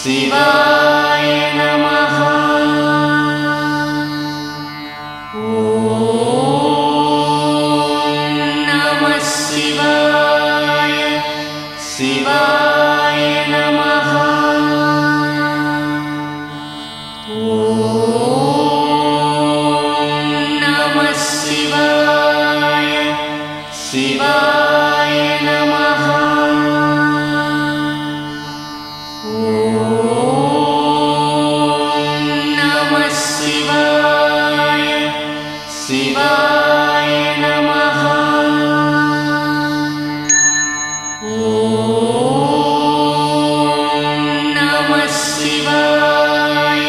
శివాయ నమః. ఓం నమః శివాయ. శివాయ నమః. ఓం నమః శివాయ. శివాయ నమః. ఓం నమః శివాయ. శివాయ నమః. ఓం నమః శివాయ.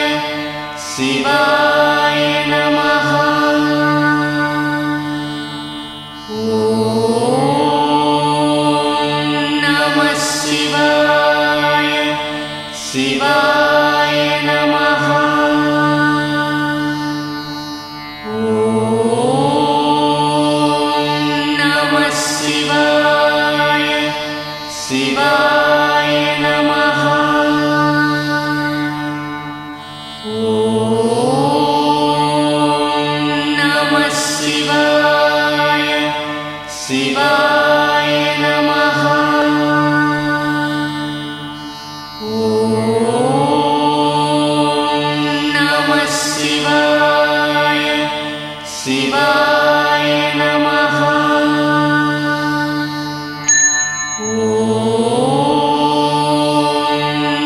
శివాయ నమః. ఓం నమః శివాయ. శివాయ నమః. ఓం నమః శివాయ. శివాయ నమః. ఓం నమః శివాయ. శివాయ నమః. ఓం నమః శివాయ. శివాయ నమః. ఓం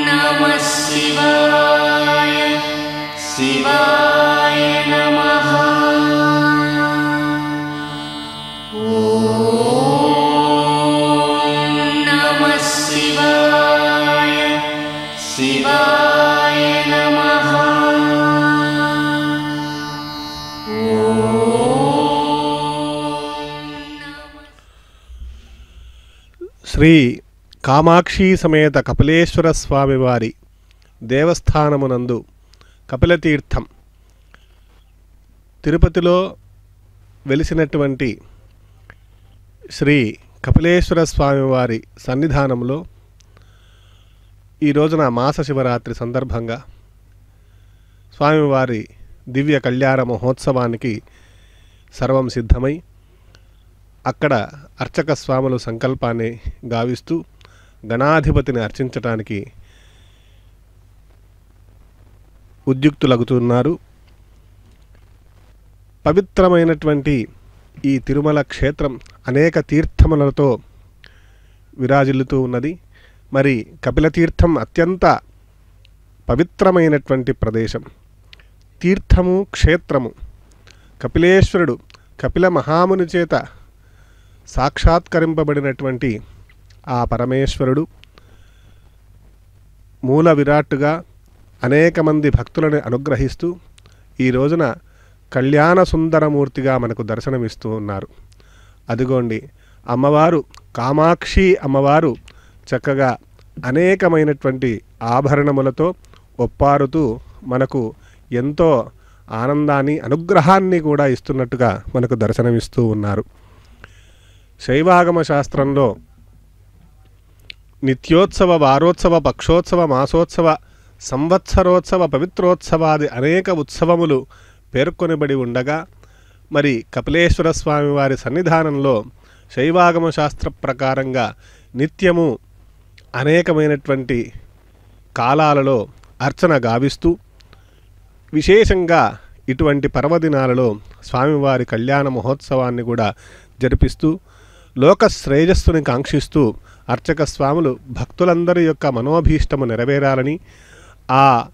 నమః శివాయ. శివాయ నమః. ఓం నమః శివాయ. శివాయ నమః. శ్రీ కామాక్షి సమేత కపిలేశ్వర స్వామివారి దేవస్థానమునందు కపిలతీర్థం తిరుపతిలో వెలిసినటువంటి శ్రీ కపిలేశ్వర స్వామివారి సన్నిధానంలో ఈ రోజున మాస శివరాత్రి సందర్భంగా స్వామివారి దివ్య కళ్యాణ మహోత్సవానికి సర్వం సిద్ధమై అక్కడ అర్చక స్వాములు సంకల్పాన్ని గావిస్తూ గణాధిపతిని అర్చించటానికి ఉద్యుక్తులగుతున్నారు. పవిత్రమైనటువంటి ఈ తిరుమల క్షేత్రం అనేక తీర్థములతో విరాజిల్లుతూ ఉన్నది. మరి కపిలతీర్థం అత్యంత పవిత్రమైనటువంటి ప్రదేశం. తీర్థము క్షేత్రము. కపిలేశ్వరుడు కపిల మహాముని చేత సాక్షాత్కరింపబడినటువంటి ఆ పరమేశ్వరుడు మూల విరాట్టుగా అనేక మంది భక్తులను అనుగ్రహిస్తూ ఈ రోజున కళ్యాణ సుందరమూర్తిగా మనకు దర్శనమిస్తూ ఉన్నారు. అదిగోండి అమ్మవారు కామాక్షి అమ్మవారు చక్కగా అనేకమైనటువంటి ఆభరణములతో ఒప్పారుతూ మనకు ఎంతో ఆనందాన్ని అనుగ్రహాన్ని కూడా ఇస్తున్నట్టుగా మనకు దర్శనమిస్తూ ఉన్నారు. శైవాగమ శాస్త్రంలో నిత్యోత్సవ, వారోత్సవ, పక్షోత్సవ, మాసోత్సవ, సంవత్సరోత్సవ, పవిత్రోత్సవాది అనేక ఉత్సవములు పేర్కొనబడి ఉండగా మరి కపిలేశ్వర స్వామి వారి సన్నిధానంలో శైవాగమ శాస్త్ర ప్రకారంగా నిత్యము అనేకమైనటువంటి కాలాలలో అర్చన గావిస్తూ విశేషంగా ఇటువంటి పర్వదినాలలో స్వామివారి కళ్యాణ మహోత్సవాన్ని కూడా జరిపిస్తూ లోక శ్రేయస్సుని కాంక్షిస్తూ అర్చక స్వాములు భక్తులందరి యొక్క మనోభీష్టము నెరవేరాలని ఆ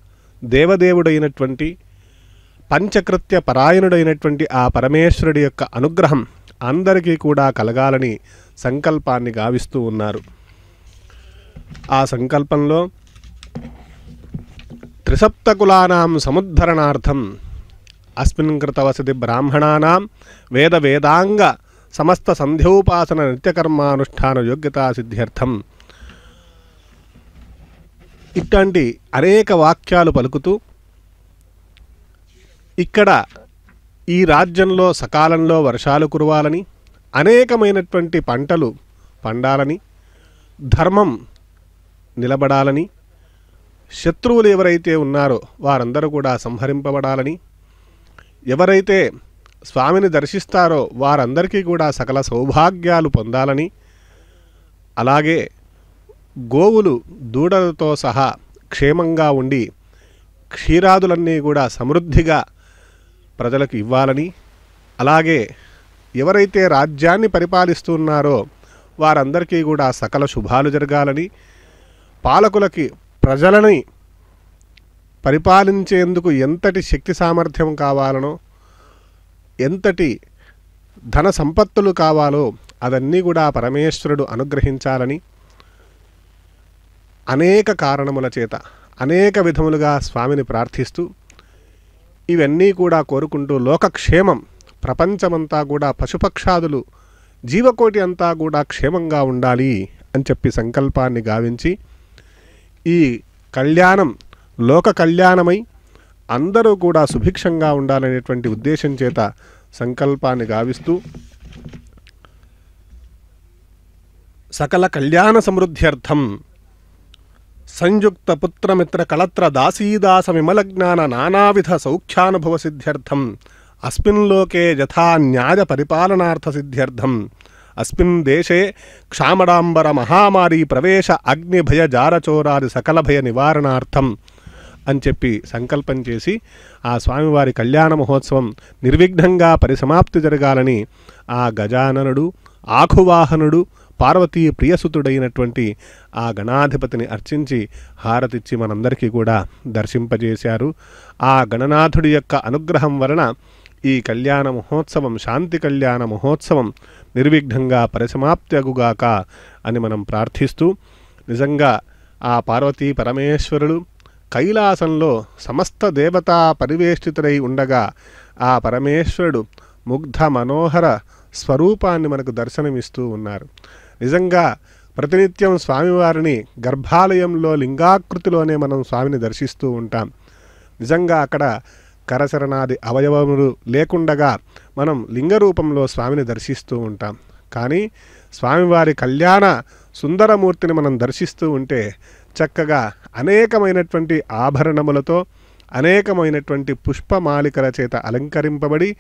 దేవదేవుడైనటువంటి పంచకృత్య పరాయణుడైనటువంటి ఆ పరమేశ్వరుడి యొక్క అనుగ్రహం అందరికీ కూడా కలగాలని సంకల్పాన్ని గావిస్తూ ఉన్నారు. ఆ సంకల్పంలో త్రిసప్తకులానాం సముద్ధరణార్థం అస్మిన్ కృతవసతి బ్రాహ్మణానాం వేద వేదాంగ సమస్త సంధ్యోపాసన నిత్యకర్మానుష్ఠాన యోగ్యతా సిద్ధ్యర్థం ఇట్లాంటి అనేక వాక్యాలు పలుకుతూ ఇక్కడ ఈ రాజ్యంలో సకాలంలో వర్షాలు కురవాలని, అనేకమైనటువంటి పంటలు పండాలని, ధర్మం నిలబడాలని, శత్రువులు ఎవరైతే ఉన్నారో వారందరూ కూడా సంహరింపబడాలని, ఎవరైతే స్వామిని దర్శిస్తారో వారందరికీ కూడా సకల సౌభాగ్యాలు పొందాలని, అలాగే గోవులు దూడలతో సహా క్షేమంగా ఉండి క్షీరాదులన్నీ కూడా సమృద్ధిగా ప్రజలకు ఇవ్వాలని, అలాగే ఎవరైతే రాజ్యాన్ని పరిపాలిస్తున్నారో వారందరికీ కూడా సకల శుభాలు జరగాలని, పాలకులకి ప్రజలని పరిపాలించేందుకు ఎంతటి శక్తి సామర్థ్యం కావాలనో, ఎంతటి ధన సంపత్తులు కావాలో అవన్నీ కూడా పరమేశ్వరుడు అనుగ్రహించాలని అనేక కారణముల చేత అనేక విధములుగా స్వామిని ప్రార్థిస్తూ ఇవన్నీ కూడా కోరుకుంటూ లోకక్షేమం, ప్రపంచమంతా కూడా పశుపక్షాదులు జీవకోటి అంతా కూడా క్షేమంగా ఉండాలి అని చెప్పి సంకల్పాన్ని గావించి ఈ కళ్యాణం లోక కళ్యాణమై అందరూ కూడా సుభిక్షంగా ఉండాలనేటువంటి ఉద్దేశం చేత సంకల్పాన్ని గావిస్తూ సకల కళ్యాణ సమృద్ధ్యర్థం సంయుక్త పుత్రమిత్ర కళత్ర దాసీదాస విమలజ్ఞాన నానావిధ సౌఖ్యానుభవ సిద్ధ్యర్థం అస్మిన్ లోకే యథా న్యాయ పరిపాలనార్థ సిద్ధ్యర్థం అస్మిన్ దేశే క్షామడాంబర మహామారి ప్రవేశ అగ్నిభయ జారచోరాది సకల భయ నివారణార్థం అని చెప్పి సంకల్పం చేసి ఆ స్వామివారి కళ్యాణ మహోత్సవం నిర్విఘ్నంగా పరిసమాప్తి జరగాలని ఆ గజాననుడు ఆఖువాహనుడు పార్వతీ ప్రియసుతుడైనటువంటి ఆ గణాధిపతిని అర్చించి హారతిచ్చి మనందరికీ కూడా దర్శింపజేశారు. ఆ గణనాథుడి యొక్క అనుగ్రహం వలన ఈ కళ్యాణ మహోత్సవం, శాంతి కళ్యాణ మహోత్సవం నిర్విఘ్నంగా పరిసమాప్తి అగుగాక అని మనం ప్రార్థిస్తూ, నిజంగా ఆ పార్వతీ పరమేశ్వరుడు కైలాసంలో సమస్త దేవతా పరివేష్టితుడై ఉండగా ఆ పరమేశ్వరుడు ముగ్ధ మనోహర స్వరూపాన్ని మనకు దర్శనమిస్తూ ఉన్నారు. నిజంగా ప్రతినిత్యం స్వామివారిని గర్భాలయంలో లింగాకృతిలోనే మనం స్వామిని దర్శిస్తూ ఉంటాం. నిజంగా అక్కడ కరచరణాది అవయవములు లేకుండగా మనం లింగ రూపంలో స్వామిని దర్శిస్తూ ఉంటాం. కానీ స్వామివారి కళ్యాణ సుందరమూర్తిని మనం దర్శిస్తూ ఉంటే చక్కగా అనేకమైనటువంటి ఆభరణములతో అనేకమైనటువంటి పుష్పమాలికల చేత అలంకరింపబడి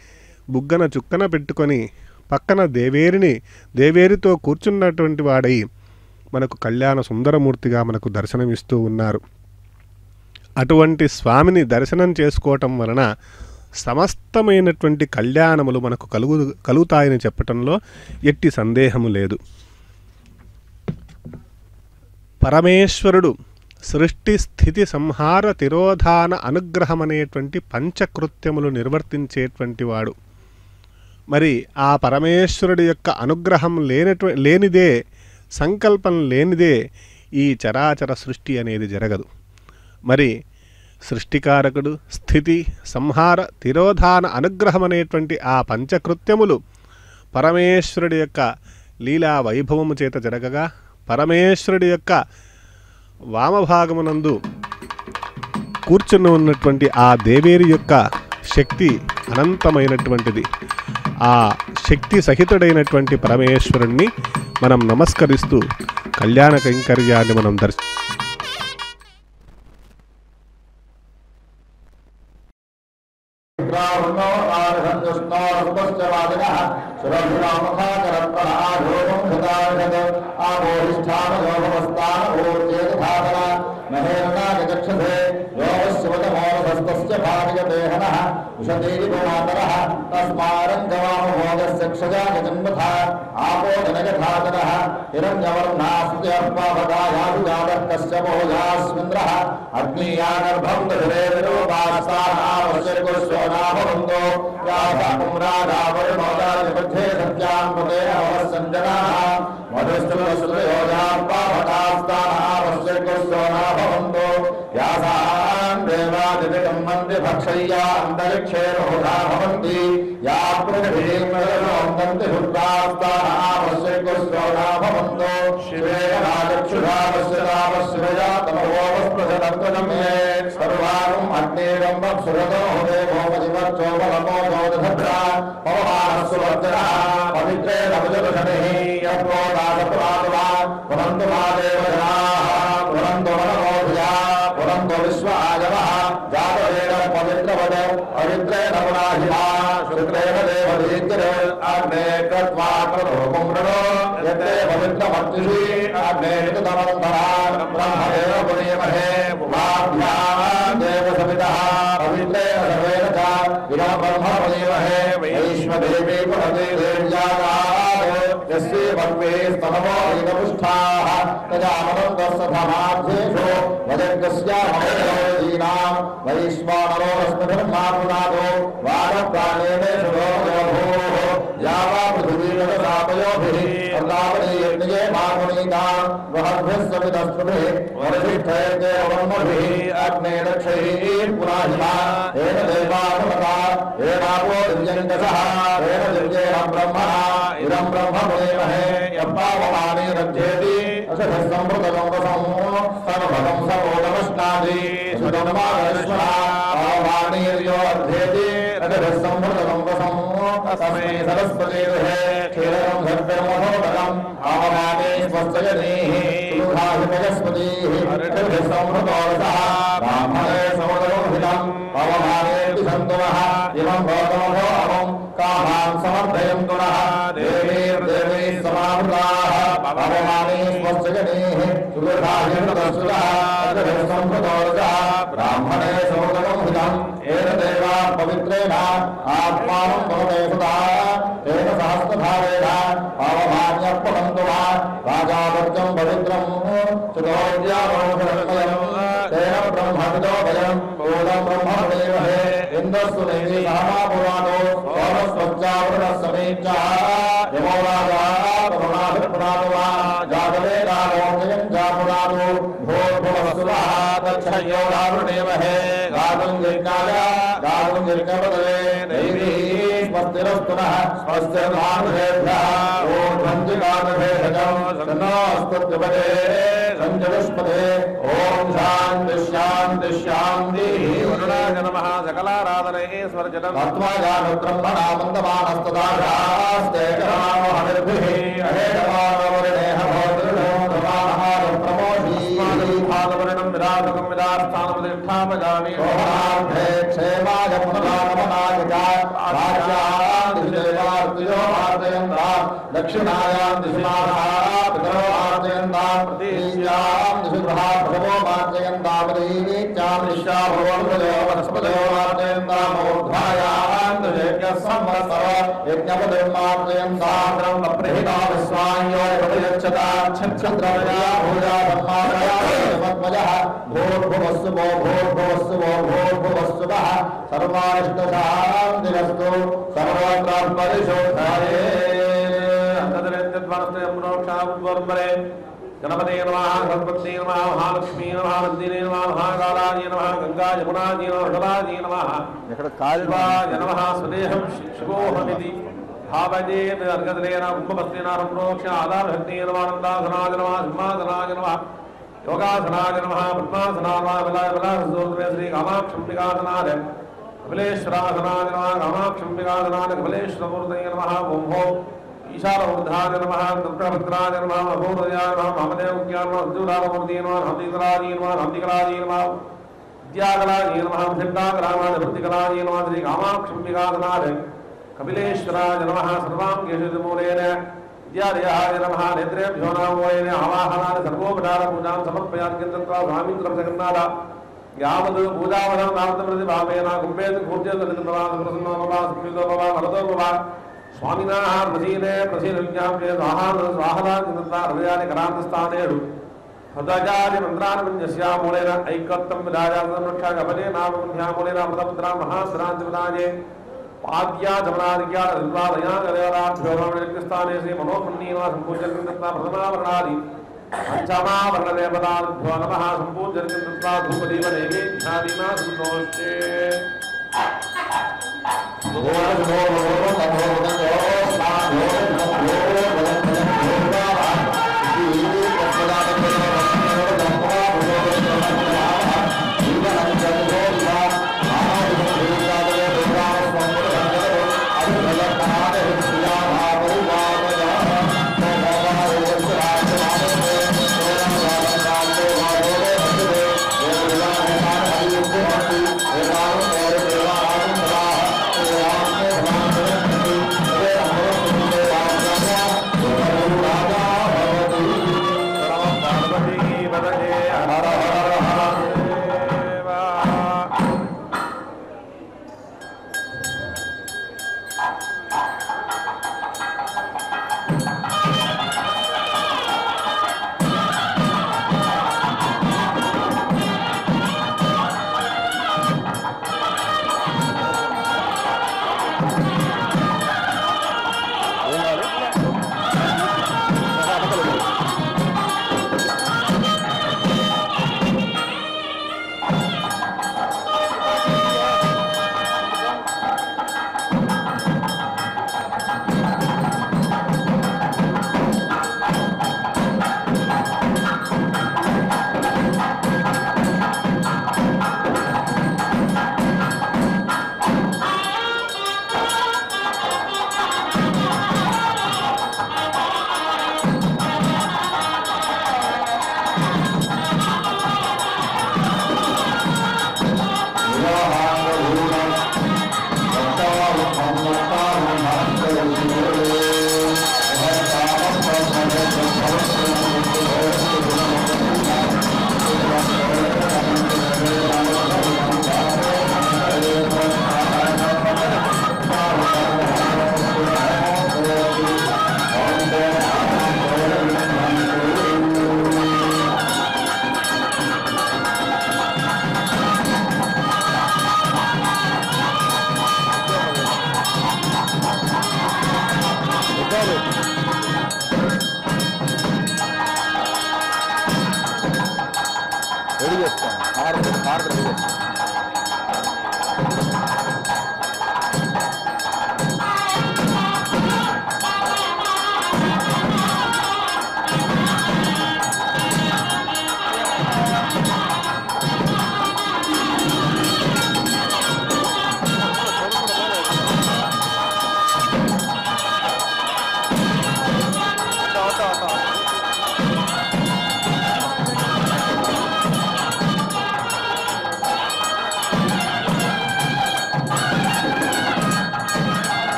బుగ్గన చుక్కన పెట్టుకొని పక్కన దేవేరితో కూర్చున్నటువంటి వాడై మనకు కళ్యాణ సుందరమూర్తిగా మనకు దర్శనమిస్తూ ఉన్నారు. అటువంటి స్వామిని దర్శనం చేసుకోవటం వలన సమస్తమైనటువంటి కళ్యాణములు మనకు కలుగుతాయని చెప్పటంలో ఎట్టి సందేహము లేదు. పరమేశ్వరుడు సృష్టి స్థితి సంహార తిరోధాన అనుగ్రహం అనేటువంటి పంచకృత్యములు నిర్వర్తించేటువంటి వాడు. మరి ఆ పరమేశ్వరుడి యొక్క అనుగ్రహం లేనిదే, సంకల్పం లేనిదే ఈ చరాచర సృష్టి అనేది జరగదు. మరి సృష్టికారకుడు, స్థితి సంహార తిరోధాన అనుగ్రహం అనేటువంటి ఆ పంచకృత్యములు పరమేశ్వరుడి యొక్క లీలా వైభవము చేత జరగగా, పరమేశ్వరుడి యొక్క వామభాగమునందు కూర్చుని ఉన్నటువంటి ఆ దేవేరి యొక్క శక్తి అనంతమైనటువంటిది. ఆ శక్తి సహితుడైనటువంటి పరమేశ్వరుణ్ణి మనం నమస్కరిస్తూ కళ్యాణ కైంకర్యాన్ని మనం పురంతు पवित्रेण पुराहिता शुक्रेण देवदीतिरे अग्ने कृत्वा क्रतोकं मृणो यत्ते पवित्रमर्तिषि अग्ने तदनन्तरा ब्रह्मदेव पुनीमहे उभाभ्यां देवसवितः पवित्रेण सर्वेण च इदं ब्रह्म पुनीमहे वैश्वदेवी पुनते देव्यागात् यस्ये भक्वे स्तनवो वेदपुष्ठाः तजामनन्दस्तथमाध्येषु वजग्स्यामदीनां वैश्वानरो रश्मिधर्मापुनादो वानप्राणेषु भूः यावा पृथिवीगतसापयोभिः प्रतापनीयज्ञे मामुनीतां बृहद्भिः सवितस्तुभिः वरिष्ठैर्ते वर्मभिः अग्ने रक्षैः पुराहिता येन देवानुमता येनापो दिव्यङ्कसः येन दिव्येन ब्रह्मणा इदं ब्रह्म पुनीमहे यप्पावमाने रज्येति अशः सम्प्रतगम्बसं सर्वगं सर्वोदमश्नादि सुदमागश्वरा पावमानेर्यो अध्येति अशः सम्प्रतगम्बसं तस्मै सरस्वतीर्हे क्षीरं सर्वमहोदकम् आवमाने स्वस्तयनीः सुधाहितयस्पतिः अशः सम्प्रतोरसः ब्राह्मणे समदरोहितम् पवमानेऽपि सन्तुनः इमं भवतमो अहं कामां समर्थयन्तु नः देवीर्देवैः समावृताः पवमाने स्वस्तयनीः सुधाहितदस्सुतः अशः सम्प्रतोरसः ब्राह्मणे समदरोहितम् येन देवा पवित्रेण आत्मानं भवते सुधा तेन सहस्रधारेण पावमान्यः राजावत्यं पवित्रं सुतोद्यामोहरमयं तेन ब्रह्मविदो भयं बोधं ब्रह्मदेवहे इन्द्रस्तु नैवे सहमापुराणो सोमस्वच्चावृणः समीक्षः यमो राजा पुराणाभिपुराणो वा जातवे रामोजयं जापुराणो भूर्भुवस्सुरः तच्छयो रावृणेमहे गातुं यज्ञाय गातुं यज्ञपदवे दैवीः स्वस्तिरस्तु नः स्वस्तिर्भानुषेभ्यः ॐ भञ्जिकादभेषजं सन्नोऽस्तुत्यपदे सञ्जलुष्पदे ॐ शान्ति शान्ति शान्तिः वरुणाय नमः सकलाराधनेश्वरजनम् आत्माजानुब्रह्मणा मन्दमानस्तदाशास्ते करामो हरिर्भिः अहेतमानवरिणेह भवदृढो प्रमोषीपादवर्णं विराजकं विरास्थानप्रतिष्ठापयामि ओहार्थे क्षेमाय पुनरागमनाय च राज्यान् दिशेवार्तियो मार्जयन्ता दक्षिणायां दिशाः पितरो मार्जयन्ता प्रतीच्यां दिशुभ्रः प्रभवो मार्जयन्ता प्रतीवीच्यां दिशा भगवन्तो वनस्पतयो मार्जयन्ता मूर्धायां दिशेभ्यः संवत्सर यज्ञपतिर्मार्जयन्ता ब्रह्मप्रहिता विश्वान्यो प्रतिगच्छता क्षत्रया भूया ब्रह्मादया मद्वयः भूर्भुवस्सु वो भूर्भुवस्सु वो भूर्भुवस्सुवः सर्वारिष्टशान्तिरस्तु सर्वत्र परिशोधाये अंतदरेन्द्रद्वारस्ते गणपते नमः सरस्वती नमः महालक्ष्मी नमः नन्दिने नमः महाकालाय नमः गंगा यमुनाय नमः षडाय नमः शिवाय नमः स्वदेहं शिवोऽहमिति भावजेन अर्घदलेन कुम्भवस्तेन प्रोक्ष आधारभक्तेन नमः नन्दासनाय नमः सिंहासनाय नमः योगासनाय नमः पद्मासनाय नमः बलाबलासोत्रे श्री कामाक्षम्बिकासनाय कपिलेश्वरासनाय नमः कामाक्षम्बिकासनाय कपिलेश्वरमूर्तये नमः ओम ओम ईशानमूर्धाय नमः दुर्गाभद्राय नमः अभूर्दयाय नमः महादेवज्ञाय नमः अद्भुतामूर्तये नमः हंदिकलाय नमः हंदिकलाय नमः विद्याकलाय नमः सिद्धाकलाय वृत्तिकलाय नमः श्री कामाक्षम्बिकासनाय कपिलेश्वराय नमः सर्वाङ्गेषुमूलेन विद्यालयाय नमः नेत्रेभ्यो नमोरेण आवाहनाय सर्वोपचारपूजां समर्पयात्यन्तत्वा स्वामीन्द्रं जगन्नाथ यावद् पूजावनं नामप्रतिभावेन कुम्भेन कूर्जनप्रसन्नोपवा वरदोपवा स्वामिनाः प्रसीदे प्रसीदविज्ञाप्ये स्वाहादाचिन्ता हृदयानि करान्तस्थानेषु हृदयादिमन्त्रान्विन्यस्यामूलेन ऐकत्तं विधायासंरक्षा कपले नामबुद्ध्यामूलेन अमृतमुद्रां महास्राञ्चविदाये पाद्या जमनादिज्ञा देवालयाभ्यो स्थाने श्री मनोमन्नीवा सम्पूज्यर्कृत्वा प्रथमावरणादि पंचमावरणदेवताभ्यो नमः सम्पूज्यर्कृत्वा धूपदीपदेवीध्यादीना सन्तोष्ये Thank you.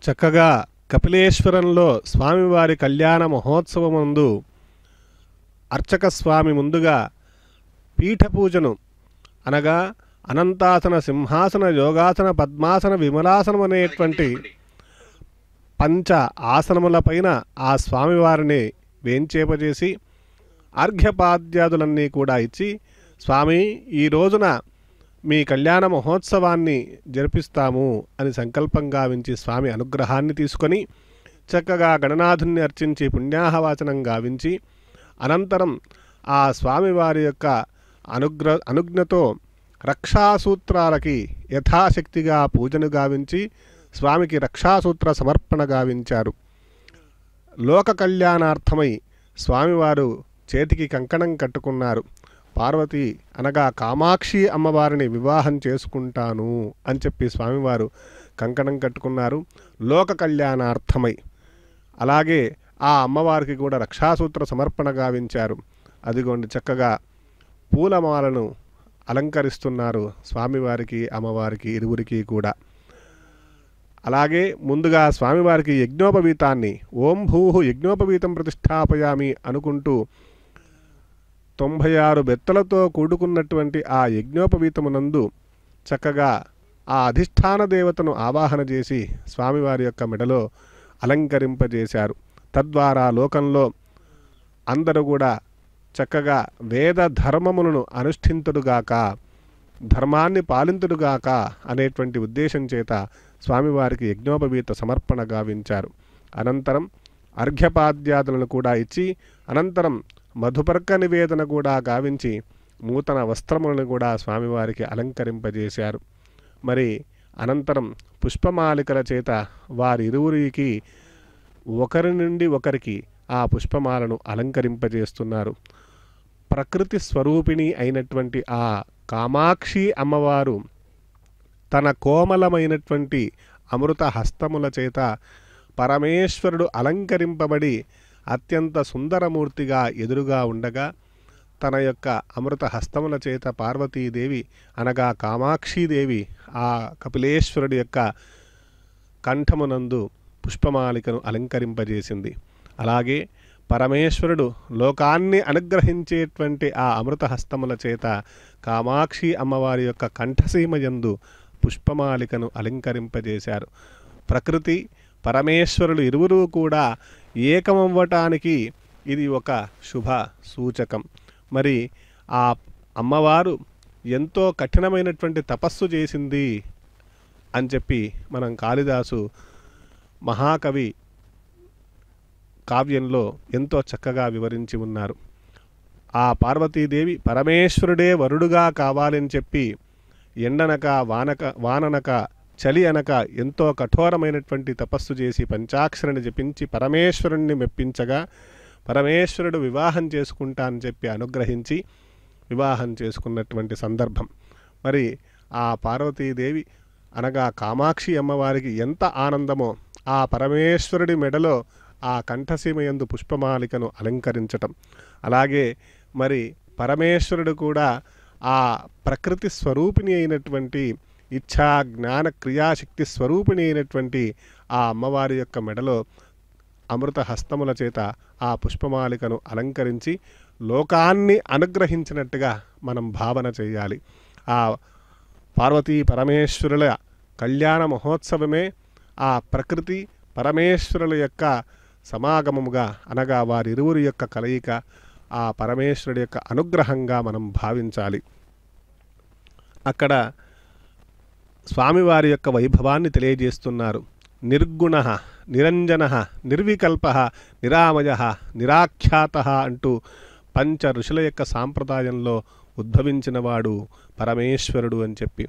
చక్కగా కపిలేశ్వరంలో స్వామివారి కళ్యాణ మహోత్సవమందు అర్చక స్వామి ముందుగా పీఠ పూజను అనగా అనంతాసన, సింహాసన, యోగాసన, పద్మాసన, విమలాసనం అనేటువంటి పంచ ఆసనములపైన ఆ స్వామివారిని వేంచేపజేసి అర్ఘ్యపాద్యాదులన్నీ కూడా ఇచ్చి, స్వామి ఈ రోజున మీ కళ్యాణ మహోత్సవాన్ని జరిపిస్తాము అని సంకల్పం గావించి స్వామి అనుగ్రహాన్ని తీసుకొని చక్కగా గణనాథుని అర్చించి పుణ్యాహవాచనం గావించి అనంతరం ఆ స్వామివారి యొక్క అనుజ్ఞతో రక్షాసూత్రాలకి యథాశక్తిగా పూజను గావించి స్వామికి రక్షాసూత్ర సమర్పణ గావించారు. లోక కళ్యాణార్థమై స్వామివారు చేతికి కంకణం కట్టుకున్నారు. పార్వతి అనగా కామాక్షి అమ్మవారిని వివాహం చేసుకుంటాను అని చెప్పి స్వామివారు కంకణం కట్టుకున్నారు లోక కళ్యాణార్థమై. అలాగే ఆ అమ్మవారికి కూడా రక్షాసూత్ర సమర్పణ గావించారు. అదిగోండి చక్కగా పూలమాలను అలంకరిస్తున్నారు స్వామివారికి అమ్మవారికి ఇరువురికి కూడా. అలాగే ముందుగా స్వామివారికి యజ్ఞోపవీతాన్ని ఓం భూహు యజ్ఞోపవీతం ప్రతిష్టాపయామి అనుకుంటూ 96 బెత్తలతో కూడుకున్నటువంటి ఆ యజ్ఞోపవీతమునందు చక్కగా ఆ అధిష్టాన దేవతను ఆవాహన చేసి స్వామివారి యొక్క మెడలో అలంకరింపజేశారు. తద్వారా లోకంలో అందరూ కూడా చక్కగా వేద ధర్మములను అనుష్ఠింతుడుగాక, ధర్మాన్ని పాలింతుడుగాక అనేటువంటి ఉద్దేశం చేత స్వామివారికి యజ్ఞోపవీత సమర్పణ గావించారు. అనంతరం అర్ఘ్యపాద్యాదులను కూడా ఇచ్చి అనంతరం మధుపర్క నివేదన కూడా గావించి నూతన వస్త్రములను కూడా స్వామివారికి అలంకరింపజేశారు. మరి అనంతరం పుష్పమాలికల చేత వారిరువురికి ఒకరి నుండి ఒకరికి ఆ పుష్పమాలను అలంకరింపజేస్తున్నారు. ప్రకృతి స్వరూపిణి అయినటువంటి ఆ కామాక్షి అమ్మవారు తన కోమలమైనటువంటి అమృత హస్తముల చేత పరమేశ్వరుడు అలంకరింపబడి అత్యంత సుందరమూర్తిగా ఎదురుగా ఉండగా తన యొక్క అమృత హస్తముల చేత పార్వతీదేవి అనగా కామాక్షీదేవి ఆ కపిలేశ్వరుడి యొక్క కంఠమునందు పుష్పమాలికను అలంకరింపజేసింది. అలాగే పరమేశ్వరుడు లోకాన్ని అనుగ్రహించేటువంటి ఆ అమృత హస్తముల చేత కామాక్షి అమ్మవారి యొక్క కంఠసీమయందు పుష్పమాలికను అలంకరింపజేశారు. ప్రకృతి పరమేశ్వరులు ఇరువురు కూడా ఏకమవ్వటానికి ఇది ఒక శుభ సూచకం. మరి ఆ అమ్మవారు ఎంతో కఠినమైనటువంటి తపస్సు చేసింది అని చెప్పి మనం కాళిదాసు మహాకవి కావ్యంలో ఎంతో చక్కగా వివరించి ఉన్నారు. ఆ పార్వతీదేవి పరమేశ్వరుడే వరుడుగా కావాలని చెప్పి ఎండనక వాననక చలి అనక ఎంతో కఠోరమైనటువంటి తపస్సు చేసి పంచాక్షరిని జపించి పరమేశ్వరుణ్ణి మెప్పించగా పరమేశ్వరుడు వివాహం చేసుకుంటా అని చెప్పి అనుగ్రహించి వివాహం చేసుకున్నటువంటి సందర్భం. మరి ఆ పార్వతీదేవి అనగా కామాక్షి అమ్మవారికి ఎంత ఆనందమో ఆ పరమేశ్వరుడి మెడలో ఆ కంఠసీమయందు పుష్పమాలికను అలంకరించటం. అలాగే మరి పరమేశ్వరుడు కూడా ఆ ప్రకృతి స్వరూపిణి అయినటువంటి ఇచ్ఛా జ్ఞాన క్రియాశక్తి స్వరూపిణి అయినటువంటి ఆ అమ్మవారి యొక్క మెడలో అమృత హస్తముల చేత ఆ పుష్పమాలికను అలంకరించి లోకాన్ని అనుగ్రహించినట్టుగా మనం భావన చేయాలి. ఆ పార్వతీ పరమేశ్వరుల కళ్యాణ మహోత్సవమే ఆ ప్రకృతి పరమేశ్వరుల యొక్క సమాగమముగా అనగా వారిరువురి యొక్క కలయిక ఆ పరమేశ్వరుడి యొక్క అనుగ్రహంగా మనం భావించాలి. అక్కడ స్వామివారి యొక్క వైభవాన్ని తెలియజేస్తున్నారు. నిర్గుణ నిరంజన నిర్వికల్ప నిరామయ నిరాఖ్యాత అంటూ పంచ ఋషుల యొక్క సాంప్రదాయంలో ఉద్భవించినవాడు పరమేశ్వరుడు అని చెప్పి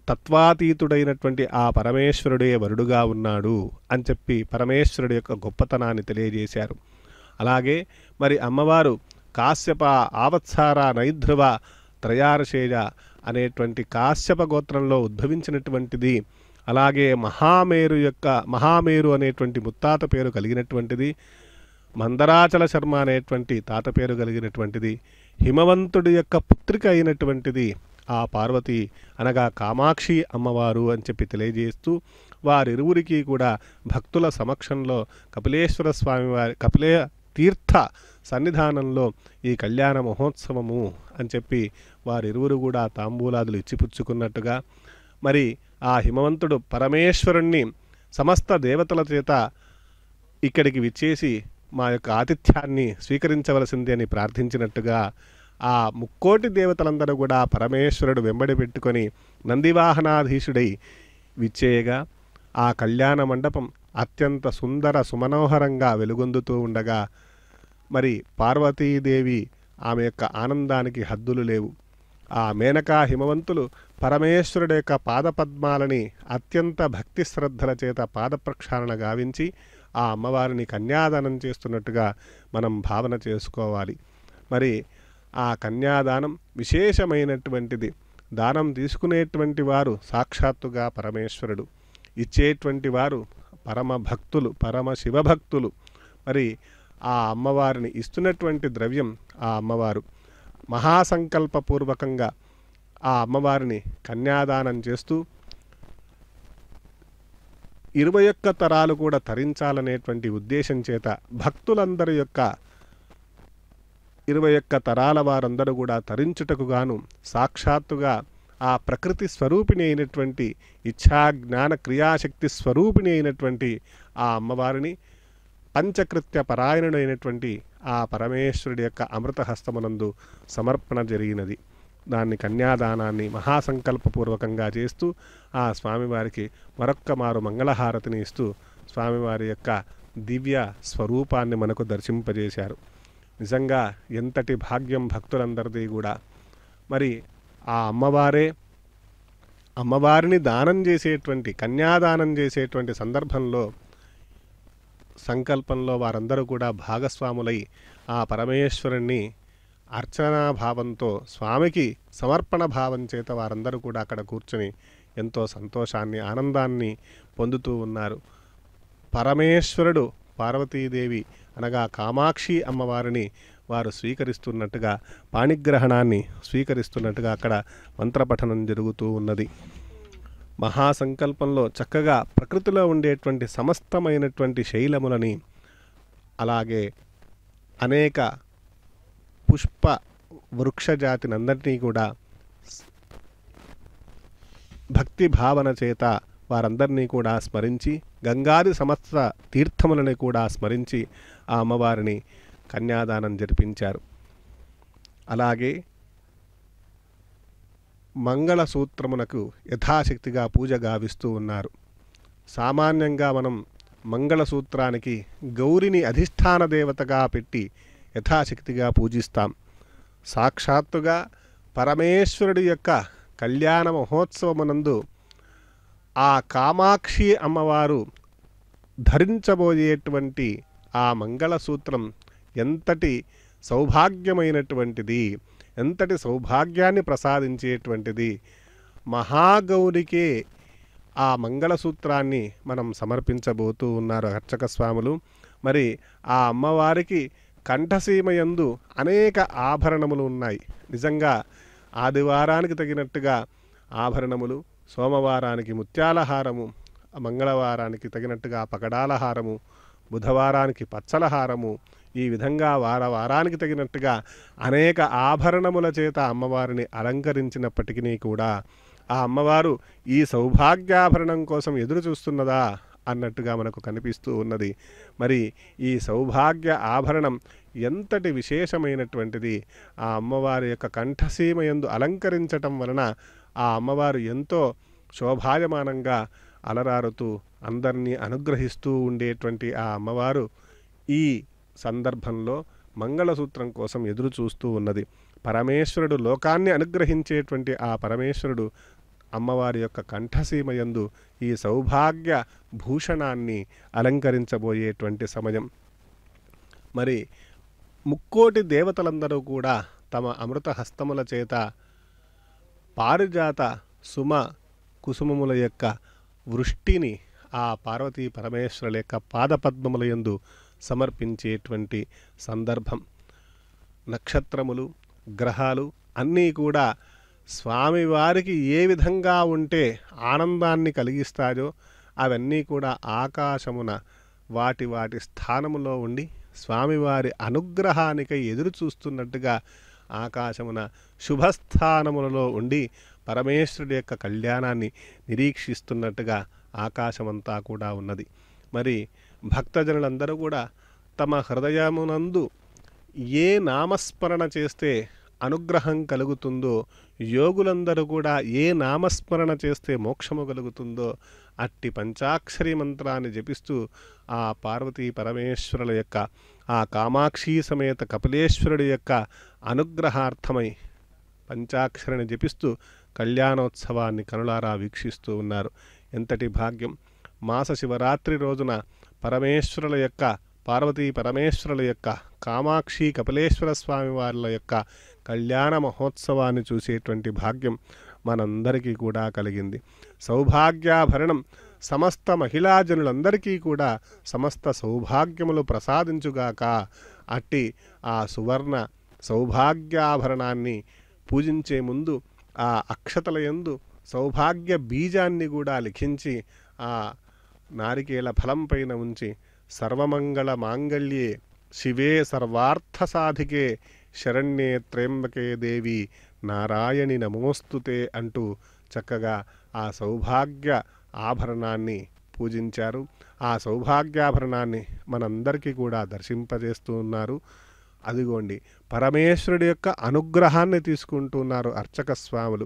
తత్వాతీతుడైనటువంటి ఆ పరమేశ్వరుడే వరుడుగా ఉన్నాడు అని చెప్పి పరమేశ్వరుడి యొక్క గొప్పతనాన్ని తెలియజేశారు. అలాగే మరి అమ్మవారు కాశ్యప ఆవత్సార నైధ్రువ త్రయారశేజ అనేటువంటి కాశ్యప గోత్రంలో ఉద్భవించినటువంటిది. అలాగే మహామేరు అనేటువంటి ముత్తాత పేరు కలిగినటువంటిది. మందరాచల శర్మ అనేటువంటి తాత పేరు కలిగినటువంటిది. హిమవంతుడి యొక్క పుత్రిక అయినటువంటిది ఆ పార్వతి అనగా కామాక్షి అమ్మవారు అని చెప్పి తెలియజేస్తూ వారిరువురికి కూడా భక్తుల సమక్షంలో కపిలేశ్వర స్వామివారి కపిలే తీర్థ సన్నిధానంలో ఈ కళ్యాణ మహోత్సవము అని చెప్పి వారిరువురు కూడా తాంబూలాదులు ఇచ్చిపుచ్చుకున్నట్టుగా మరి ఆ హిమవంతుడు పరమేశ్వరుణ్ణి సమస్త దేవతల చేత ఇక్కడికి విచ్చేసి మా యొక్క ఆతిథ్యాన్ని స్వీకరించవలసింది అని ప్రార్థించినట్టుగా ఆ ముక్కోటి దేవతలందరూ కూడా పరమేశ్వరుడు వెంబడి పెట్టుకొని నందివాహనాధీశుడై విచ్చేయగా ఆ కళ్యాణ మండపం అత్యంత సుందర సుమనోహరంగా వెలుగొందుతూ ఉండగా మరి పార్వతీదేవి ఆమె యొక్క ఆనందానికి హద్దులు లేవు. ఆ మేనకా హిమవంతులు పరమేశ్వరుడు యొక్క పాదపద్మాలని అత్యంత భక్తి శ్రద్ధల చేత పాదప్రక్షాళన గావించి ఆ అమ్మవారిని కన్యాదానం చేస్తున్నట్టుగా మనం భావన చేసుకోవాలి. మరి ఆ కన్యాదానం విశేషమైనటువంటిది. దానం తీసుకునేటువంటి వారు సాక్షాత్తుగా పరమేశ్వరుడు, ఇచ్చేటువంటి వారు పరమ భక్తులు, పరమ శివభక్తులు. మరి ఆ అమ్మవారిని ఇస్తున్నటువంటి ద్రవ్యం ఆ అమ్మవారు మహాసంకల్పపూర్వకంగా ఆ అమ్మవారిని కన్యాదానం చేస్తూ 21 తరాలు కూడా తరించాలనేటువంటి ఉద్దేశం చేత భక్తులందరి యొక్క 21 తరాల వారందరూ కూడా తరించుటకు గాను సాక్షాత్తుగా ఆ ప్రకృతి స్వరూపిణి అయినటువంటి ఇచ్ఛా జ్ఞాన క్రియాశక్తి స్వరూపిణి అయినటువంటి ఆ అమ్మవారిని పంచకృత్య పరాయణుడైనటువంటి ఆ పరమేశ్వరుడి యొక్క అమృత హస్తమునందు సమర్పణ జరిగినది. దాన్ని కన్యాదానాన్ని మహాసంకల్పపూర్వకంగా చేస్తూ ఆ స్వామివారికి మరొక్క మారు మంగళహారతిని ఇస్తూ స్వామివారి యొక్క దివ్య స్వరూపాన్ని మనకు దర్శింపజేశారు. నిజంగా ఎంతటి భాగ్యం భక్తులందరిది కూడా. మరి ఆ అమ్మవారిని దానం చేసేటువంటి కన్యాదానం చేసేటువంటి సందర్భంలో సంకల్పంలో వారందరూ కూడా భాగస్వాములై ఆ పరమేశ్వరుణ్ణి అర్చనాభావంతో స్వామికి సమర్పణ భావం చేత వారందరూ కూడా అక్కడ కూర్చొని ఎంతో సంతోషాన్ని ఆనందాన్ని పొందుతూ ఉన్నారు. పరమేశ్వరుడు పార్వతీదేవి అనగా కామాక్షి అమ్మవారిని వారు స్వీకరిస్తున్నట్టుగా పాణిగ్రహణాన్ని స్వీకరిస్తున్నట్టుగా అక్కడ మంత్రపఠనం జరుగుతూ ఉన్నది. మహాసంకల్పంలో చక్కగా ప్రకృతిలో ఉండేటువంటి సమస్తమైనటువంటి శైలములని అలాగే అనేక పుష్ప వృక్షజాతినందరినీ కూడా భక్తి భావన చేత వారందరినీ కూడా స్మరించి గంగాది సమస్త తీర్థములని కూడా స్మరించి ఆ అమ్మవారిని కన్యాదానం జరిపించారు. అలాగే మంగళసూత్రమునకు యథాశక్తిగా పూజ గావిస్తూ ఉన్నారు. సామాన్యంగా మనం మంగళసూత్రానికి గౌరిని అధిష్టాన దేవతగా పెట్టి యథాశక్తిగా పూజిస్తాం. సాక్షాత్తుగా పరమేశ్వరుడి యొక్క కళ్యాణ మహోత్సవమునందు ఆ కామాక్షి అమ్మవారు ధరించబోయేటువంటి ఆ మంగళసూత్రం ఎంతటి సౌభాగ్యమైనటువంటిది, ఎంతటి సౌభాగ్యాన్ని ప్రసాదించేటువంటిది. మహాగౌరికే ఆ మంగళసూత్రాన్ని మనం సమర్పించబోతూ ఉన్నారు అర్చక స్వాములు. మరి ఆ అమ్మవారికి కంఠసీమయందు అనేక ఆభరణములు ఉన్నాయి. నిజంగా ఆదివారానికి తగినట్టుగా ఆభరణములు, సోమవారానికి ముత్యాలహారము, మంగళవారానికి తగినట్టుగా పగడాలహారము, బుధవారానికి పచ్చలహారము, ఈ విధంగా వారానికి తగినట్టుగా అనేక ఆభరణముల చేత అమ్మవారిని అలంకరించినప్పటికీ కూడా ఆ అమ్మవారు ఈ సౌభాగ్యాభరణం కోసం ఎదురు చూస్తున్నదా అన్నట్టుగా మనకు కనిపిస్తూ ఉన్నది. మరి ఈ సౌభాగ్య ఆభరణం ఎంతటి విశేషమైనటువంటిది. ఆ అమ్మవారి యొక్క కంఠసీమయందు అలంకరించటం వలన ఆ అమ్మవారు ఎంతో శోభాయమానంగా అలరారుతూ అందరినీ అనుగ్రహిస్తూ ఉండేటువంటి ఆ అమ్మవారు ఈ సందర్భంలో మంగళసూత్రం కోసం ఎదురు చూస్తూ ఉన్నది. పరమేశ్వరుడు లోకాన్ని అనుగ్రహించేటువంటి ఆ పరమేశ్వరుడు అమ్మవారి యొక్క కంఠసీమయందు ఈ సౌభాగ్య భూషణాన్ని అలంకరించబోయేటువంటి సమయం. మరి ముక్కోటి దేవతలందరూ కూడా తమ అమృత హస్తముల చేత పారిజాత సుమ కుసుమముల యొక్క వృష్టిని ఆ పార్వతీ పరమేశ్వరుల యొక్క పాదపద్మముల యందు సమర్పించేటువంటి సందర్భం. నక్షత్రములు, గ్రహాలు అన్నీ కూడా స్వామివారికి ఏ విధంగా ఉంటే ఆనందాన్ని కలిగిస్తాయో అవన్నీ కూడా ఆకాశమున వాటి వాటి స్థానములో ఉండి స్వామివారి అనుగ్రహానికై ఎదురు చూస్తున్నట్టుగా ఆకాశమున శుభస్థానములలో ఉండి పరమేశ్వరుడి యొక్క కళ్యాణాన్ని నిరీక్షిస్తున్నట్టుగా ఆకాశమంతా కూడా ఉన్నది. మరి భక్తజనులందరూ కూడా తమ హృదయమునందు ఏ నామస్మరణ చేస్తే అనుగ్రహం కలుగుతుందో, యోగులందరూ కూడా ఏ నామస్మరణ చేస్తే మోక్షము కలుగుతుందో అట్టి పంచాక్షరి మంత్రాన్ని జపిస్తూ ఆ పార్వతీ పరమేశ్వరుల యొక్క ఆ కామాక్షి సమేత కపిలేశ్వరుడి యొక్క అనుగ్రహార్థమై పంచాక్షరిని జపిస్తూ కళ్యాణోత్సవాన్ని కనులారా వీక్షిస్తూ ఉన్నారు. ఎంతటి భాగ్యం. మాస శివరాత్రి రోజున పరమేశ్వరుల యొక్క పార్వతీ పరమేశ్వరుల యొక్క, కామాక్షి కపిలేశ్వర స్వామి వారి యొక్క కళ్యాణ మహోత్సవాన్ని చూసేటువంటి భాగ్యం మనందరికీ కూడా కలిగింది. సౌభాగ్యాభరణం సమస్త మహిళాజనులందరికీ కూడా సమస్త సౌభాగ్యములు ప్రసాదించుగాక. అట్టి ఆ సువర్ణ సౌభాగ్యాభరణాన్ని పూజించే ముందు ఆ అక్షతల యందు సౌభాగ్య బీజాన్ని కూడా లిఖించి ఆ నారికేళ ఫలం పైన ఉంచి సర్వమంగళ మాంగళ్యే శివే సర్వార్థ సాధికే శరణ్యే త్ర్యంబకే దేవి నారాయణి నమోస్తుతే అంటూ చక్కగా ఆ సౌభాగ్య ఆభరణాన్ని పూజించారు. ఆ సౌభాగ్యాభరణాన్ని మనందరికీ కూడా దర్శింపజేస్తూ ఉన్నారు. అదిగోండి పరమేశ్వరుడి యొక్క అనుగ్రహాన్ని తీసుకుంటున్నారు అర్చక స్వాములు.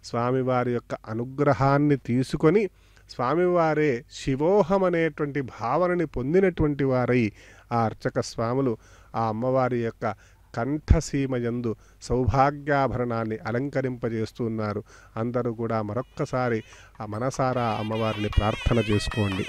స్వామివారి యొక్క అనుగ్రహాన్ని తీసుకొని స్వామివారే శివోహం అనేటువంటి భావనని పొందినటువంటి వారై ఆ అర్చక స్వాములు ఆ అమ్మవారి యొక్క కంఠసీమయందు సౌభాగ్యాభరణాన్ని అలంకరింపజేస్తున్నారు. అందరూ కూడా మరొక్కసారి ఆ మనసారా అమ్మవారిని ప్రార్థన చేసుకోండి.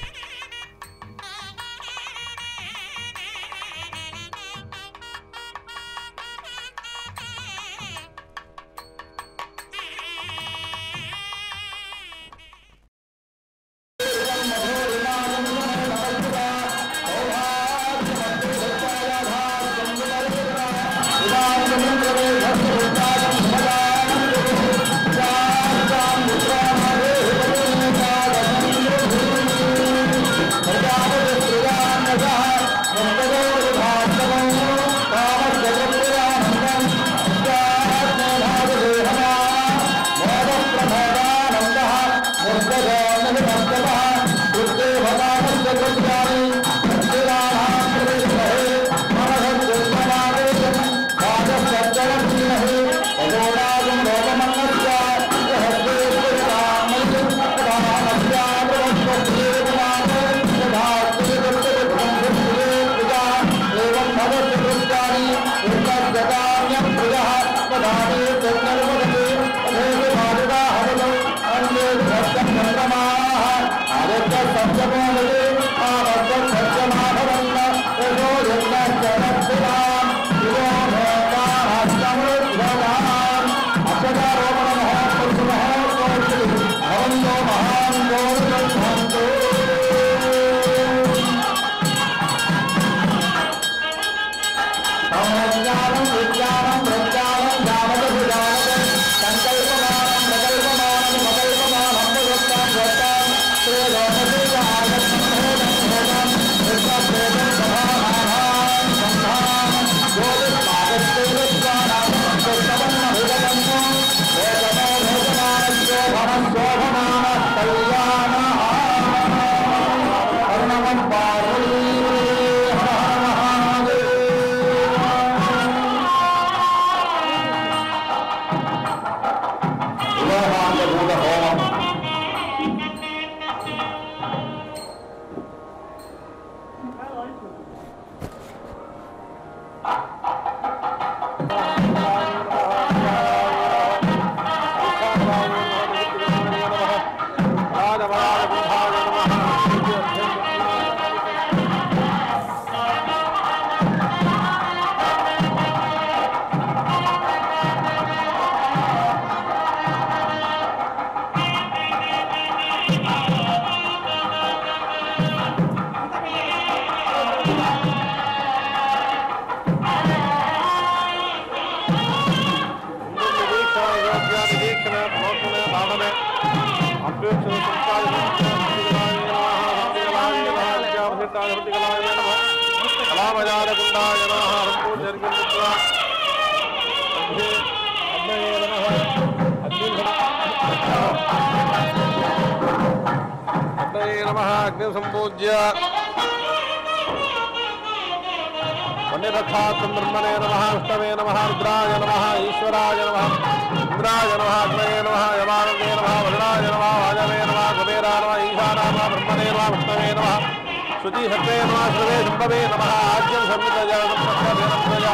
సంపూజ్య వన్యరక్షాత్రం బ్రహ్మణే నమః విష్ణవే నమః రుద్రాయ నమః ఈశ్వరాయ నమః ఇంద్రాయ నమః అగ్నయే నమః యమానవే నమః వరుణాయ నమః వాజవే నమః కుబేరాయ నమః ఈశానాయ నమః బ్రహ్మణే నమః విష్ణవే నమః శృతి సత్వే నమః శ్రవే సంభవే నమః ఆజ్యం సంవితజా సంప్రజా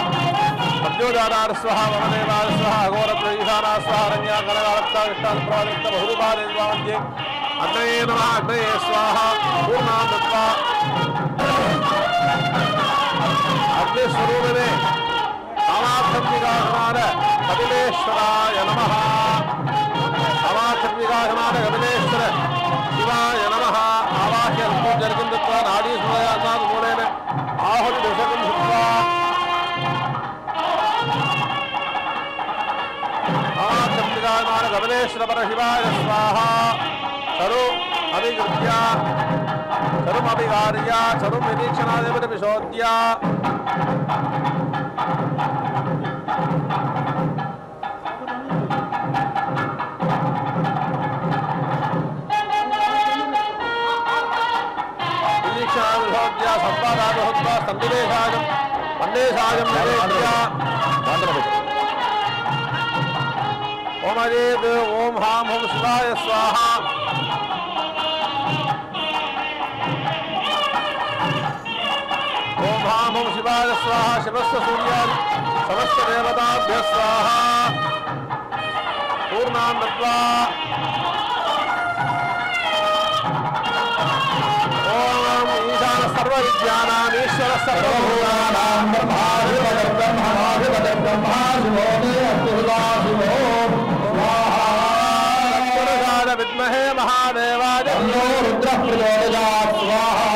సద్యోజానార స్వహ వమనేవాయ స్వహ అఘోరత్ర ఈశానా స్వహ అరణ్యా కనగారక్త విష్టాన్ ప్రవాదిక్త బహురూపాలే స్వామధ్యే అగ్నయే నమః అగ్నయే స్వాహ పూర్ణాం దత్వా అగ్నిస్వరూపమే కామాక్షం వికాసనాద కపిలేశ్వరాయ నమః. కామాక్షం వికాసనాద కపిలేశ్వర శివాయ నమః. ఆవాహ్య జరిగింది నాడీ సూర్యాన్నాథ్ మూలైన ఆహుతి దశకం శుద్ధ కామాక్షం వికాసనాద కపిలేశ్వర పర శివాయ స్వాహ. చరు అభిగృహ్య చరుమభిగార్య చరుం నిరీక్షణాదేవత విశోద్య నిరీక్షణాభిశోద్య సంపాదాభిహోద్య తండిదేశాయం వందేశాయం నివేద్య ఓం అజేత్ ఓం హాం ఓం శివాయ స్వాహ. ఓం హాం ఓం శివాయ స్వాహ. శివస్య సూర్యాది సమస్త దేవతాభ్య స్వాహ. పూర్ణాం దత్వా ఓం ఈశాన సర్వ విద్యానాం ఈశ్వర సర్వభూతానాం బ్రహ్మాధిపతిర్ బ్రహ్మణాధిపతిర్ బ్రహ్మా శివో మే అస్తులా శివో పురుషాయ విద్మహే మహాదేవాయ తన్నో రుద్రః ప్రచోదయాత్ స్వాహా.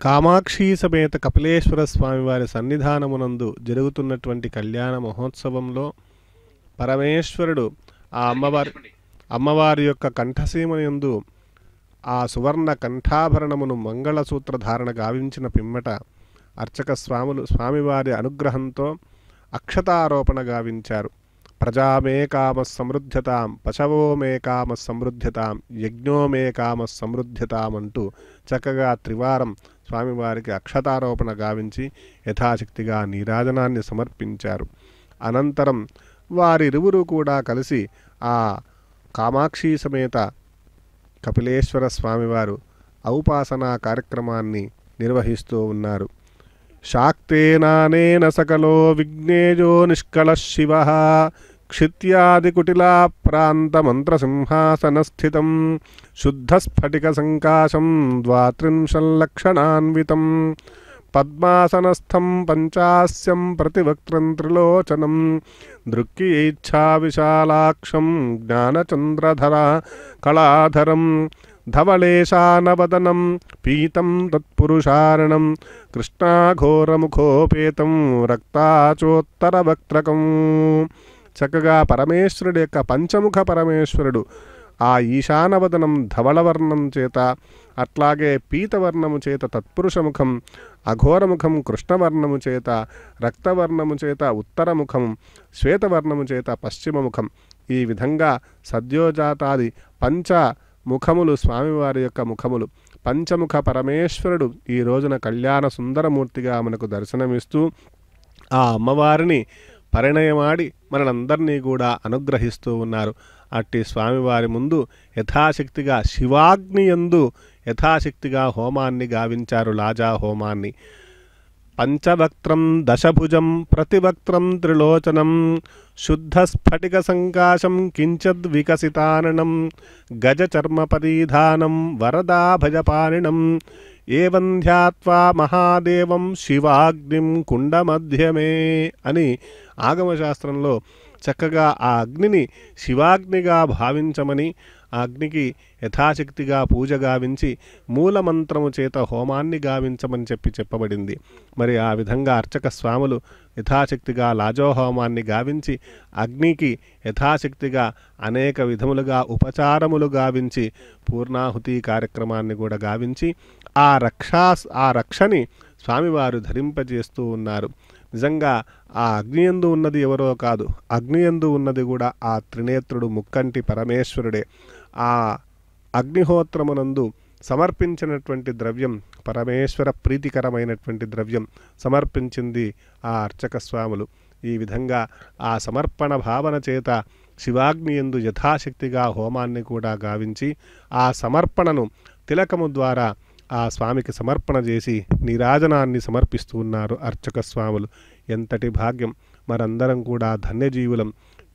కామాక్షి సమేత కపిలేశ్వర స్వామివారి సన్నిధానమునందు జరుగుతున్నటువంటి కళ్యాణ మహోత్సవంలో పరమేశ్వరుడు ఆ అమ్మవారి యొక్క కంఠసీమయందు ఆ సువర్ణ కంఠాభరణమును మంగళసూత్ర ధారణ గావించిన పిమ్మట అర్చక స్వామివారి అనుగ్రహంతో అక్షతారోపణ గావించారు. ప్రజామే కామ సమృద్ధ్యతాం పశవో మే కామ సమృద్ధ్యతాం యజ్ఞో మే కామ సమృద్ధ్యతాం అంటూ చక్కగా త్రివారం స్వామివారికి అక్షతారోపణ గావించి యథాశక్తిగా నీరాజనాన్ని సమర్పించారు. అనంతరం వారిరువురు కూడా కలిసి ఆ కామాక్షి సమేత కపిలేశ్వర స్వామివారు ఔపాసనా కార్యక్రమాన్ని నిర్వహిస్తూ ఉన్నారు. శాక్తేనానేన సకలో విఘ్నేజో నిష్కళ శివ క్షిత్యాదికుటిలా ప్రాంతమంత్రసింహాసనస్థితం శుద్ధస్ఫటిక సంకాశం 32 లక్షణాన్వితం పద్మాసనస్థం పంచాస్యం ప్రతివక్త్రం త్రిలోచనం దృక్కియేచ్ఛా విశాలాక్షం జ్ఞానచంద్రధర కళాధరం ధవళేశానవదనం పీతం తత్పురుషారణం కృష్ణాఘోరముఖోపేతం రక్తాచోత్తరవక్త్రకం. చక్కగా పరమేశ్వరుడు యొక్క పంచముఖ పరమేశ్వరుడు ఆ ఈశానవదనం ధవళవర్ణం చేత, అట్లాగే పీతవర్ణము చేత తత్పురుషముఖం, అఘోరముఖం కృష్ణవర్ణము చేత, రక్తవర్ణము చేత ఉత్తరముఖం, శ్వేతవర్ణము చేత పశ్చిమముఖం, ఈ విధంగా సద్యోజాతాది పంచముఖములు స్వామివారి యొక్క ముఖములు. పంచముఖ పరమేశ్వరుడు ఈ రోజున కళ్యాణ సుందరమూర్తిగా మనకు దర్శనమిస్తూ ఆ అమ్మవారిని పరిణయమాడి మనందరినీ కూడా అనుగ్రహిస్తూ ఉన్నారు. అట్టి స్వామివారి ముందు యథాశక్తిగా శివాగ్నియందు యథాశక్తిగా హోమాన్ని గావించారు, లాజా హోమాన్ని. పంచవక్త్రం దశభుజం ప్రతివక్త్రం త్రిలోచనం శుద్ధస్ఫటిక సంకాశం కించద్ వికసితాననం గజచర్మపరిధానం వరదాభజపాణినం ఏవం ధ్యాత్వా మహాదేవం శివాగ్నిం కుండమధ్యమే అని ఆగమశాస్త్రంలో చక్కగా ఆ అగ్నిని శివాగ్నిగా భావించమని, ఆ అగ్నికి యథాశక్తిగా పూజ గావించి మూలమంత్రము చేత హోమాన్ని గావించమని చెప్పబడింది. మరి ఆ విధంగా అర్చక స్వాములు యథాశక్తిగా లాజోహోమాన్ని గావించి అగ్నికి యథాశక్తిగా అనేక విధములుగా ఉపచారములు గావించి పూర్ణాహుతి కార్యక్రమాన్ని కూడా గావించి ఆ రక్షని స్వామివారు ధరింపజేస్తూ ఉన్నారు. నిజంగా ఆ అగ్నియందు ఉన్నది ఎవరో కాదు, అగ్నియందు ఉన్నది కూడా ఆ త్రినేత్రుడు ముక్కంటి పరమేశ్వరుడే. ఆ అగ్నిహోత్రమునందు సమర్పించినటువంటి ద్రవ్యం పరమేశ్వర ప్రీతికరమైనటువంటి ద్రవ్యం సమర్పించింది ఆ అర్చక స్వాములు. ఈ విధంగా ఆ సమర్పణ భావన చేత శివాగ్ని యందు యథాశక్తిగా హోమాన్ని కూడా గావించి ఆ సమర్పణను తిలకము ద్వారా ఆ స్వామికి సమర్పణ చేసి నీరాజనాన్ని సమర్పిస్తూ ఉన్నారు అర్చక స్వాములు. ఎంతటి భాగ్యం! మరందరం కూడా ధన్యజీవులం.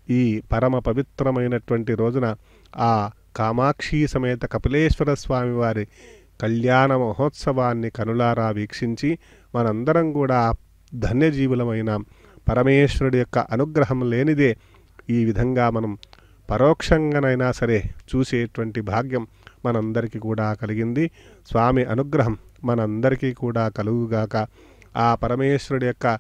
ఈ పరమ పవిత్రమైనటువంటి రోజున ఆ కామాక్షి సమేత కపిలేశ్వర స్వామి వారి కళ్యాణ మహోత్సవాన్ని కనులారా వీక్షించి మనందరం కూడా ధన్యజీవులమైన పరమేశ్వరుడి యొక్క అనుగ్రహం లేనిదే ఈ విధంగా మనం పరోక్షంగానైనా సరే చూసేటువంటి భాగ్యం మనందరికీ కూడా కలిగింది. స్వామి అనుగ్రహం మనందరికీ కూడా కలుగుగాక. ఆ పరమేశ్వరుడి యొక్క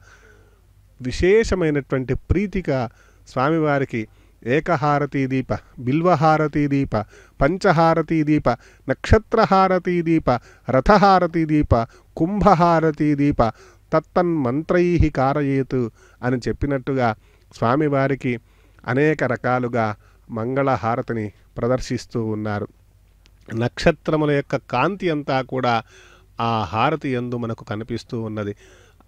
విశేషమైనటువంటి ప్రీతిగా స్వామివారికి ఏకహారతీ దీప, బిల్వహారతీ దీప, పంచహారతీ దీప, నక్షత్రహారతీ దీప, రథహారతీ దీప, కుంభహారతీ దీప తత్తన్మంత్రై కారయేతు అని చెప్పినట్టుగా స్వామివారికి అనేక రకాలుగా మంగళహారతిని ప్రదర్శిస్తూ ఉన్నారు. నక్షత్రముల యొక్క కాంతి అంతా కూడా ఆ హారతి యందు మనకు కనిపిస్తూ ఉన్నది.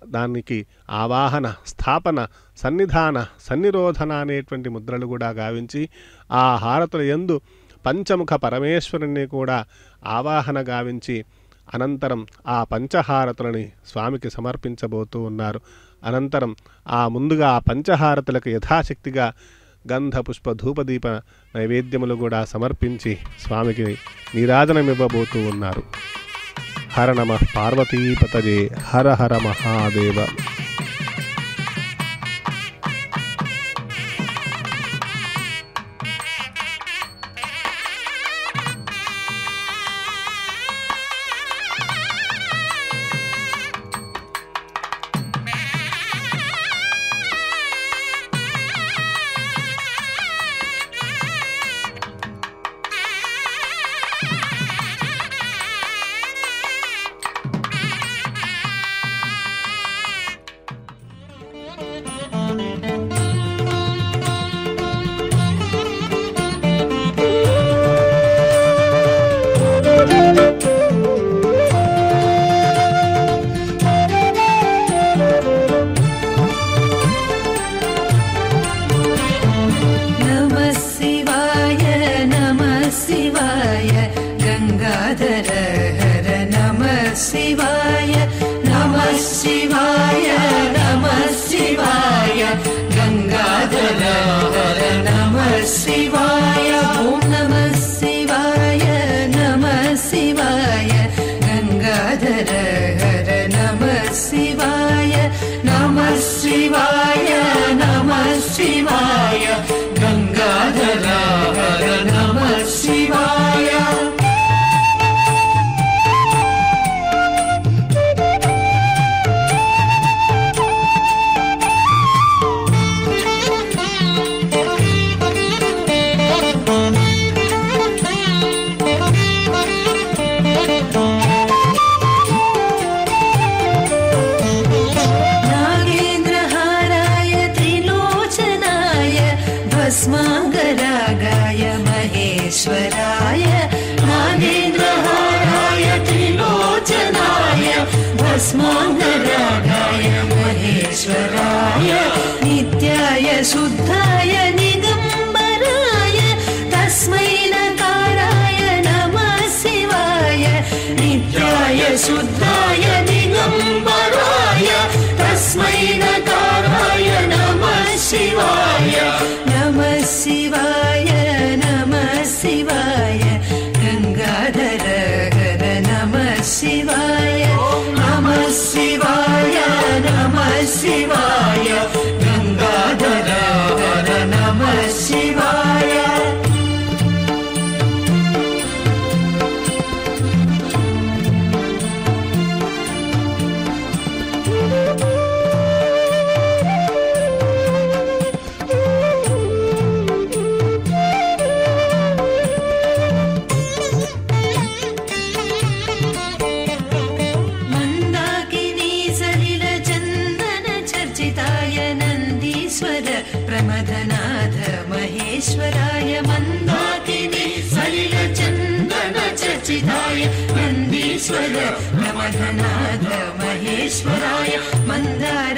దానికి ఆవాహన, స్థాపన, సన్నిధాన, సన్నిరోధన అనేటువంటి ముద్రలు కూడా గావించి ఆ హారతుల యందు పంచముఖ పరమేశ్వరుని కూడా ఆవాహన గావించి అనంతరం ఆ పంచహారతులని స్వామికి సమర్పించబోతూ ఉన్నారు. అనంతరం ఆ ముందుగా ఆ పంచహారతులకు యథాశక్తిగా గంధ పుష్ప ధూపదీప నైవేద్యములు కూడా సమర్పించి స్వామికి నీరాజనమివ్వబోతూ ఉన్నారు. హర నమః పార్వతీపతయే హర హర మహాదేవ. नित्याय शुद्धाय निगम्बराय तस्मै नकाराय नमः शिवाय. नित्याय शुद्धाय निगम्बराय तस्मै नकाराय नमः शिवाय. नमः शिवाय नमः शिवाय गंगाधर हर नमः शिवाय. नमः शिवाय नमः शिवाय गंगाधर हर नमः शिवाय. मधनाथ महेश्वराय मन्दार